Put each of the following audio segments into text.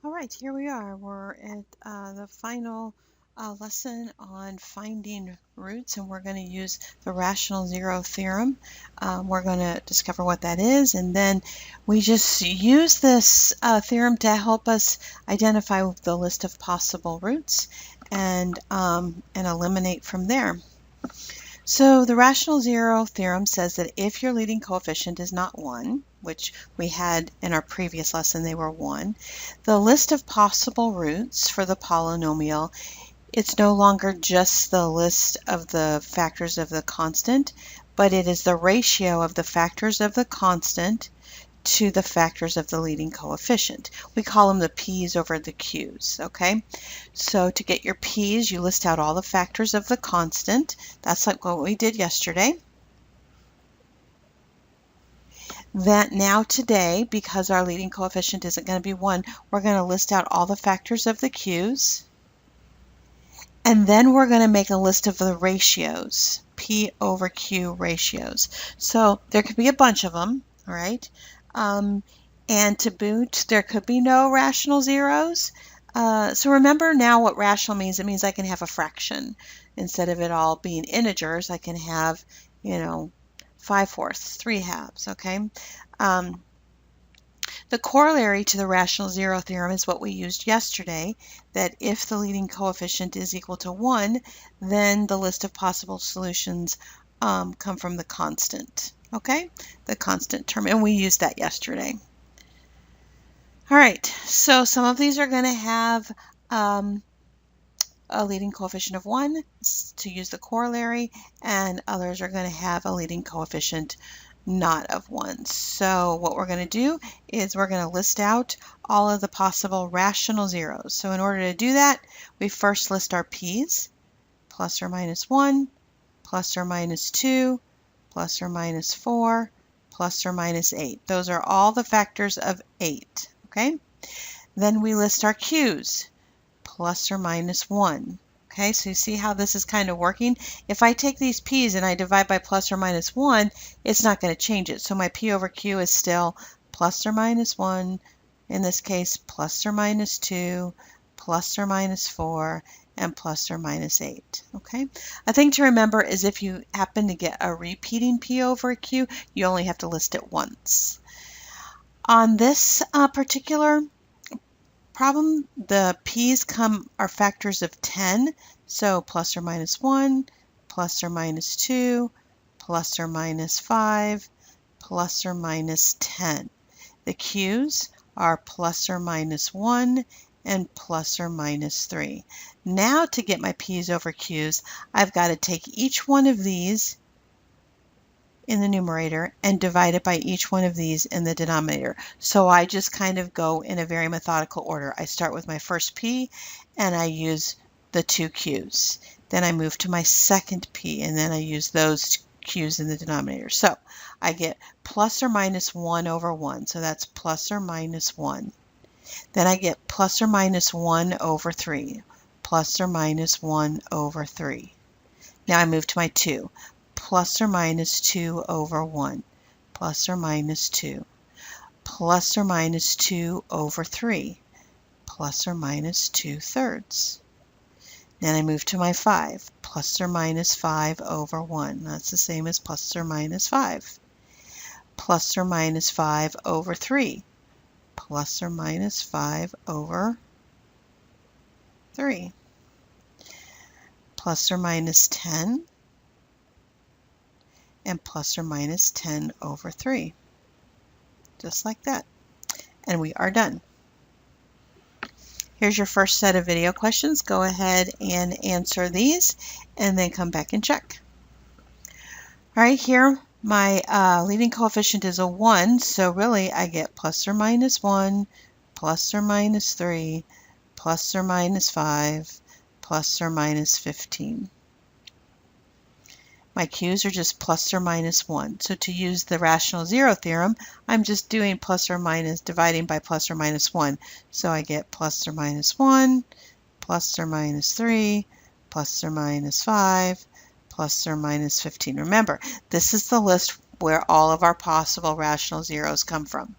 All right, here we are. We're at the final lesson on finding roots, and we're going to use the rational zero theorem. We're going to discover what that is, and then we just use this theorem to help us identify the list of possible roots and eliminate from there. So the rational zero theorem says that if your leading coefficient is not 1, which we had in our previous lesson, they were 1, the list of possible roots for the polynomial, it's no longer just the list of the factors of the constant, but it is the ratio of the factors of the constant to the factors of the leading coefficient. We call them the p's over the q's, okay? So to get your p's, you list out all the factors of the constant. That's like what we did yesterday. That now today, because our leading coefficient isn't going to be 1, we're going to list out all the factors of the q's. And then we're going to make a list of the ratios, p over q ratios. So there could be a bunch of them, all right? And to boot, there could be no rational zeros. So remember now what rational means. It means I can have a fraction. Instead of it all being integers, I can have, 5/4, 3/2, okay? The corollary to the rational zero theorem is what we used yesterday, that if the leading coefficient is equal to 1, then the list of possible solutions come from the constant, okay? The constant term, and we used that yesterday. All right, so some of these are going to have a leading coefficient of 1 to use the corollary, and others are going to have a leading coefficient not of 1. So what we're going to do is we're going to list out all of the possible rational zeros. So in order to do that, we first list our p's, plus or minus 1, plus or minus 2, plus or minus 4, plus or minus 8. Those are all the factors of 8, okay? Then we list our q's, plus or minus 1. Okay, so you see how this is kind of working? If I take these p's and I divide by plus or minus 1, it's not going to change it. So my p over q is still plus or minus 1, in this case plus or minus 2, plus or minus 4, and plus or minus 8. Okay, a thing to remember is if you happen to get a repeating p over q, you only have to list it once. On this particular problem, the p's are factors of 10, so plus or minus 1, plus or minus 2, plus or minus 5, plus or minus 10. The q's are plus or minus 1 and plus or minus 3. Now to get my p's over q's, I've got to take each one of these in the numerator and divide it by each one of these in the denominator. So I just kind of go in a very methodical order. I start with my first p and I use the 2 q's. Then I move to my second p and then I use those q's in the denominator. So I get plus or minus 1 over 1. So that's plus or minus 1. Then I get plus or minus 1 over 3. Plus or minus 1 over 3. Now I move to my 2. Plus or minus 2 over 1, plus or minus 2, plus or minus 2 over 3, plus or minus 2/3. Then I move to my 5, plus or minus 5 over 1. That's the same as plus or minus 5. Plus or minus 5 over 3, plus or minus 5 over 3. Plus or minus 10, and plus or minus 10 over 3. Just like that. And we are done. Here's your first set of video questions. Go ahead and answer these and then come back and check. All right, here my leading coefficient is a 1, so really I get plus or minus 1, plus or minus 3, plus or minus 5, plus or minus 15. My q's are just plus or minus 1. So to use the rational zero theorem, I'm just doing plus or minus, dividing by plus or minus 1. So I get plus or minus 1, plus or minus 3, plus or minus 5, plus or minus 15. Remember, this is the list where all of our possible rational zeros come from.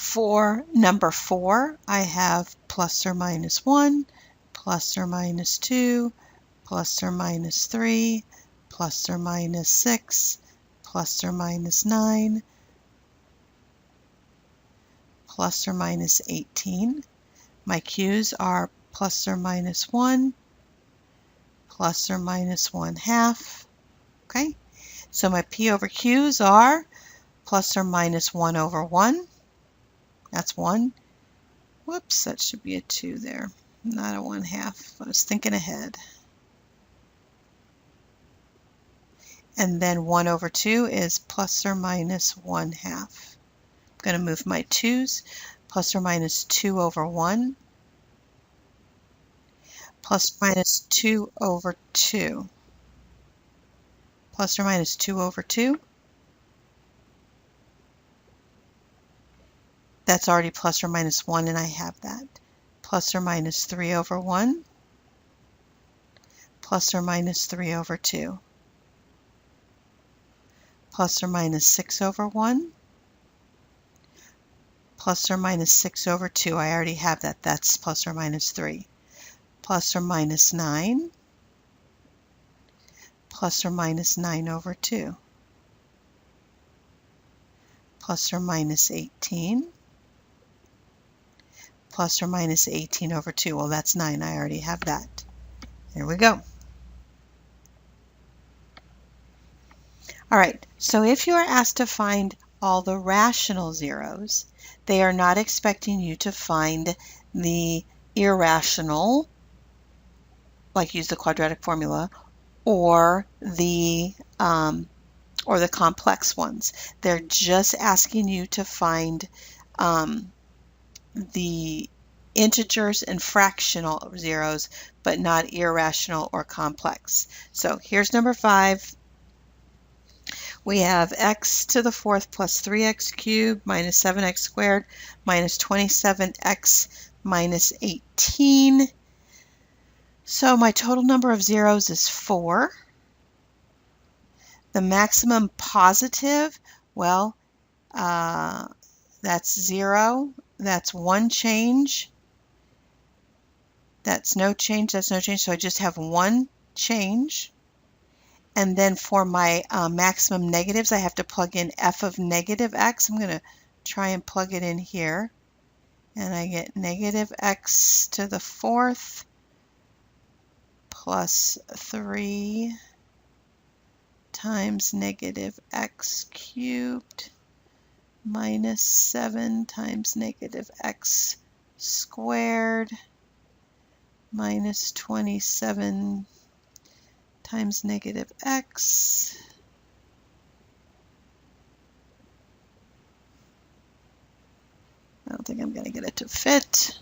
For number 4, I have plus or minus 1, plus or minus 2, plus or minus 3, plus or minus 6, plus or minus 9, plus or minus 18. My q's are plus or minus 1, plus or minus 1/2. Okay, so my p over q's are plus or minus 1 over 1. That's 1. Whoops, that should be a 2 there, not a 1/2. I was thinking ahead. And then 1 over 2 is plus or minus 1/2. I'm going to move my 2's, plus or minus 2 over 1, plus or minus 2 over 2, plus or minus 2 over 2. That's already plus or minus 1, and I have that. Plus or minus 3 over 1, plus or minus 3 over 2, plus or minus 6 over 1, plus or minus 6 over 2. I already have that. That's plus or minus 3. Plus or minus 9, plus or minus 9 over 2, plus or minus 18, plus or minus 18 over 2. Well, that's 9. I already have that. There we go. All right, so if you are asked to find all the rational zeros, they are not expecting you to find the irrational, like use the quadratic formula, or the complex ones. They're just asking you to find the integers and fractional zeros, but not irrational or complex. So here's number 5. We have x to the 4th plus 3x cubed minus 7x squared minus 27x minus 18. So my total number of zeros is 4. The maximum positive, well, that's 0. That's 1 change. That's no change. That's no change. So I just have 1 change. And then for my maximum negatives, I have to plug in f of negative x. I'm going to try and plug it in here. And I get negative x to the 4th plus 3 times negative x cubed minus 7 times negative x squared minus 27 times negative x. I don't think I'm going to get it to fit.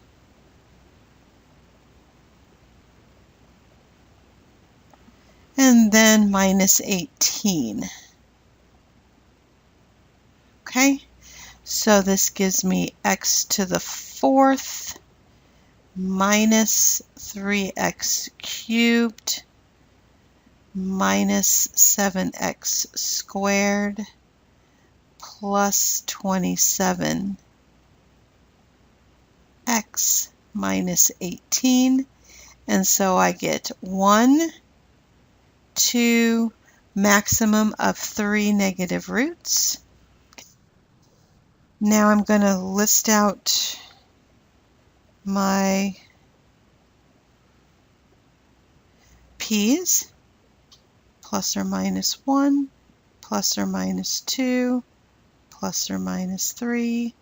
And then minus 18. Okay, so this gives me x to the 4th minus 3x cubed minus 7x squared plus 27x minus 18. And so I get 1, 2, maximum of 3 negative roots. Now I'm going to list out my p's. Plus or minus 1, plus or minus 2, plus or minus 3,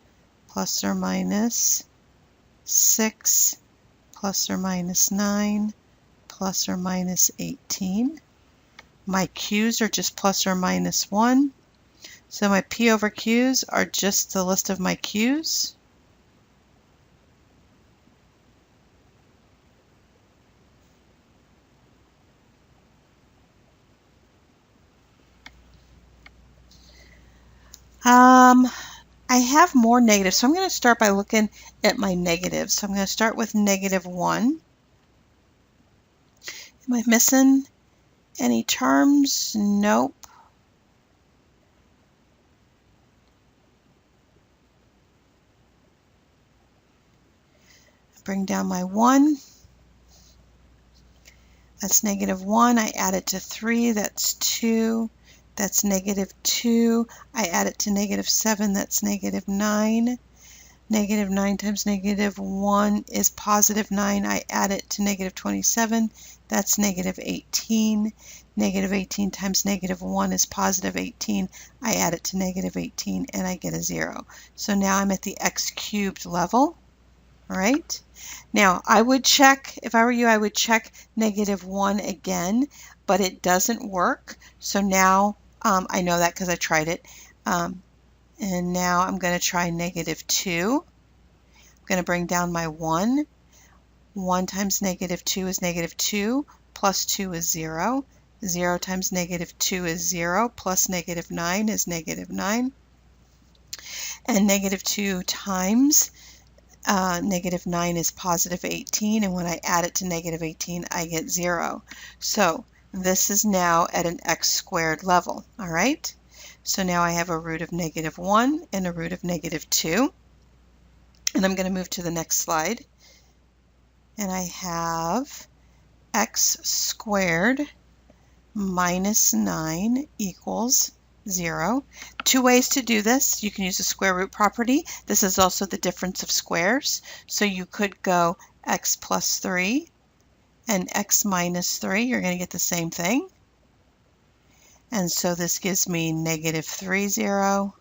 plus or minus 6, plus or minus 9, plus or minus 18. My q's are just plus or minus 1. So my p over q's are just the list of my q's. I have more negatives, so I'm going to start by looking at my negatives. So I'm going to start with negative 1. Am I missing any terms? Nope. bring down my 1. That's negative 1. I add it to 3. That's 2. That's negative 2. I add it to negative 7. That's negative 9. Negative 9 times negative 1 is positive 9. I add it to negative 27. That's negative 18. Negative 18 times negative 1 is positive 18. I add it to negative 18 and I get a 0. So now I'm at the x cubed level. All right. Now I would check, if I were you, I would check negative 1 again, but it doesn't work. So now I know that because I tried it. And now I'm going to try negative 2. I'm going to bring down my 1. 1 times negative 2 is negative 2, plus 2 is 0. 0 times negative 2 is 0, plus negative 9 is negative 9. And negative 2 times negative 9 is positive 18, and when I add it to negative 18, I get 0. So this is now at an x squared level, all right? So now I have a root of negative 1 and a root of negative 2. And I'm going to move to the next slide. And I have x squared minus 9 equals 0. Two ways to do this. You can use the square root property. This is also the difference of squares. So you could go x plus 3 and x minus 3. You're going to get the same thing. And so this gives me negative 3, 0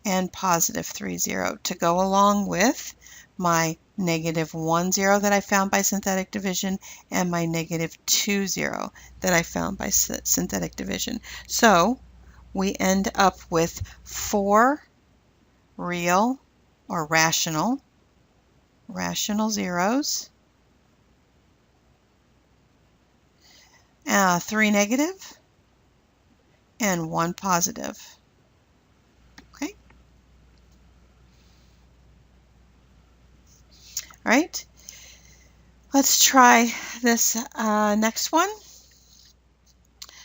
and positive 3, 0 to go along with my negative 1, 0 that I found by synthetic division and my negative 2, 0 that I found by synthetic division. So we end up with 4 real or rational zeros, 3 negative, and 1 positive. Okay. All right. Let's try this next one.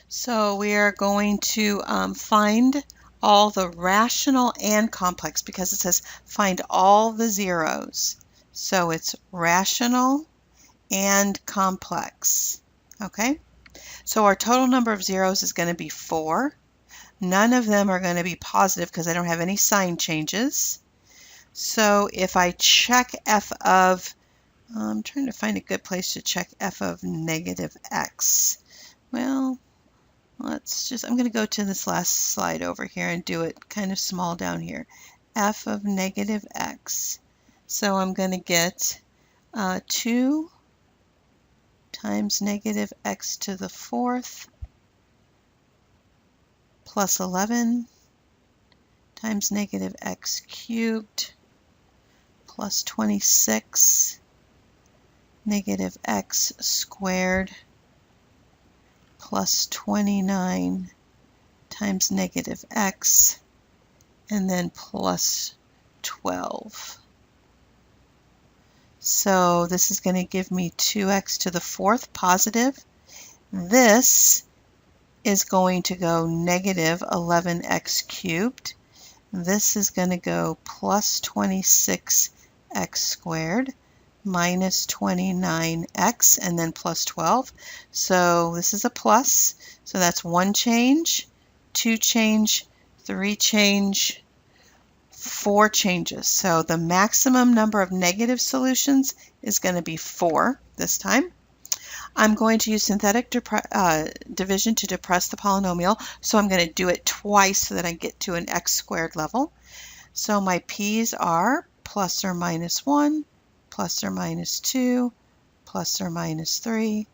So we are going to find all the rational and complex because it says find all the zeros. So it's rational and complex. Okay. So our total number of zeros is going to be 4. None of them are going to be positive because I don't have any sign changes. So if I check f of, I'm trying to find a good place to check f of negative x. Well, I'm going to go to this last slide over here and do it kind of small down here. F of negative x. So I'm going to get 2 times negative x to the 4th plus 11 times negative x cubed plus 26 negative x squared plus 29 times negative x and then plus 12. So this is going to give me 2x to the 4th positive. This is going to go negative 11x cubed. This is going to go plus 26x squared minus 29x and then plus 12. So this is a plus. So that's 1 change, 2 change, 3 change, 4 changes. So the maximum number of negative solutions is going to be 4 this time. I'm going to use synthetic division to depress the polynomial, so I'm going to do it twice so that I get to an x squared level. So my p's are plus or minus 1, plus or minus 2, plus or minus 3,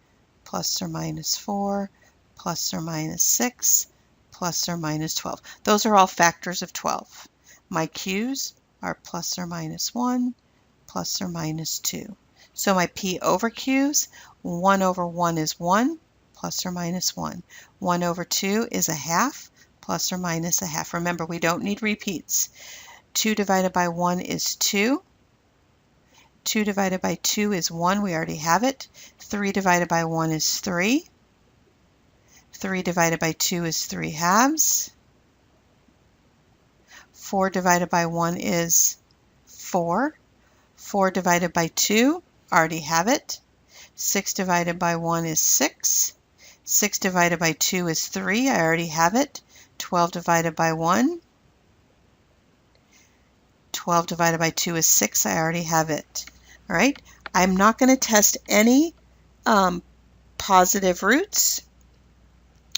plus or minus 4, plus or minus 6, plus or minus 12. Those are all factors of 12. My q's are plus or minus 1, plus or minus 2. So my p over q's, 1 over 1 is 1, plus or minus 1. 1 over 2 is a half, plus or minus a half. Remember, we don't need repeats. 2 divided by 1 is 2. 2 divided by 2 is 1. We already have it. 3 divided by 1 is 3. 3 divided by 2 is 3 halves. 4 divided by 1 is 4. 4 divided by 2, already have it. 6 divided by 1 is 6. 6 divided by 2 is 3, I already have it. 12 divided by 1. 12 divided by 2 is 6, I already have it. All right, I'm not going to test any positive roots,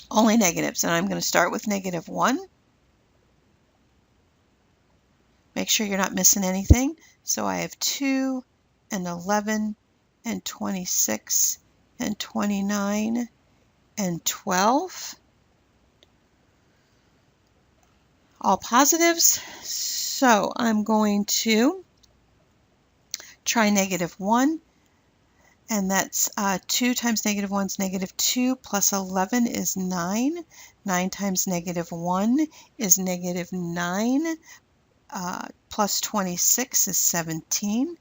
only negatives, and I'm going to start with -1. Make sure you're not missing anything. So I have 2 and 11 and 26 and 29 and 12. All positives. So I'm going to try -1, and that's 2 times -1 is -2, plus 11 is 9. 9 times -1 is -9. Plus 26 is 17.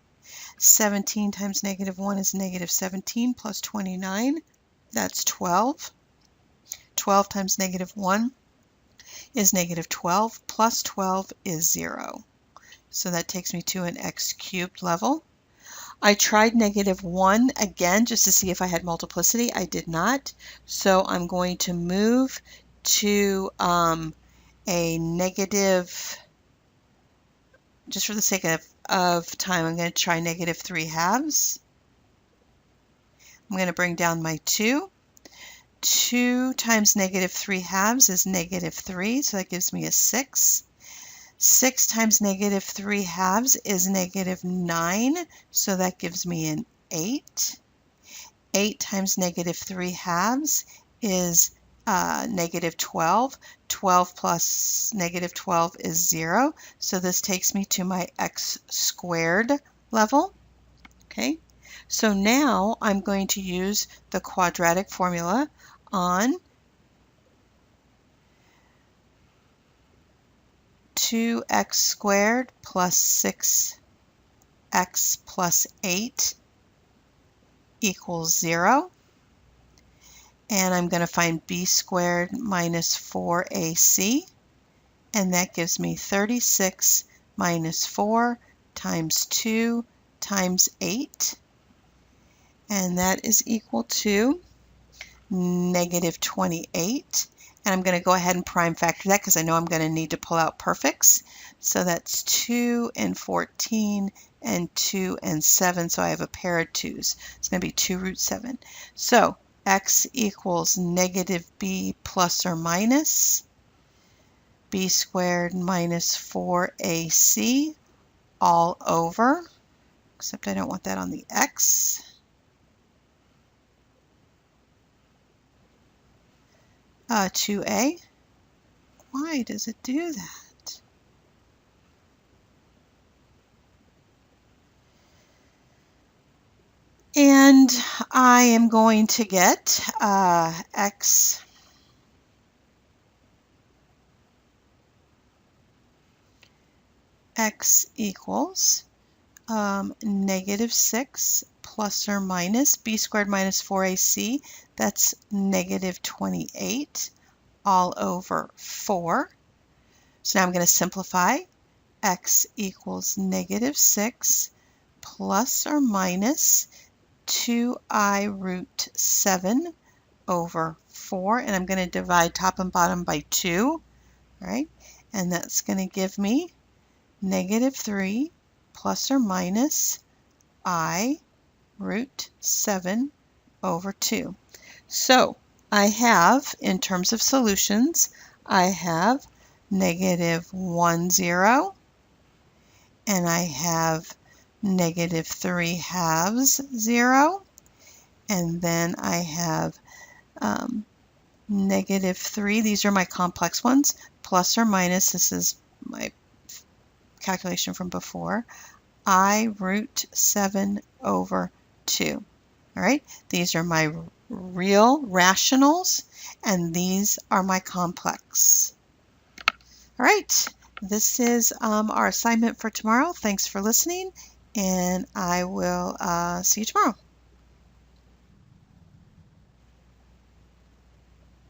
17 times -1 is -17, plus 29, that's 12. 12 times -1 is -12, plus 12 is 0. So that takes me to an x cubed level. I tried -1 again just to see if I had multiplicity. I did not. So I'm going to move to a negative, just for the sake of time, I'm going to try -3/2. I'm going to bring down my 2. 2 times -3/2 is -3, so that gives me a 6. 6 times -3/2 is -9, so that gives me an 8. 8 times -3/2 is -12. 12 plus -12 is 0, so this takes me to my x squared level. Okay, so now I'm going to use the quadratic formula on 2x squared plus 6x plus 8 equals 0. And I'm going to find b squared minus 4ac, and that gives me 36 minus 4 times 2 times 8, and that is equal to -28. And I'm going to go ahead and prime factor that because I know I'm going to need to pull out perfects. So that's 2 and 14 and 2 and 7, so I have a pair of 2's. It's going to be 2 root 7. So x equals -b plus or minus b squared minus 4ac all over, except I don't want that on the x. Uh, 2a. Why does it do that? And I am going to get x equals -6 plus or minus b squared minus 4ac, that's -28 all over 4. So now I'm going to simplify. X equals -6 plus or minus 2i root 7 over 4, and I'm going to divide top and bottom by 2, right? And that's going to give me -3 plus or minus I root 7 over 2. So I have, in terms of solutions, I have -1, 0, and I have -3/2, 0, and then I have -3, these are my complex ones, plus or minus, this is my calculation from before, I root 7 over 2. All right, these are my real rationals, and these are my complex. All right, this is our assignment for tomorrow. Thanks for listening, and I will see you tomorrow.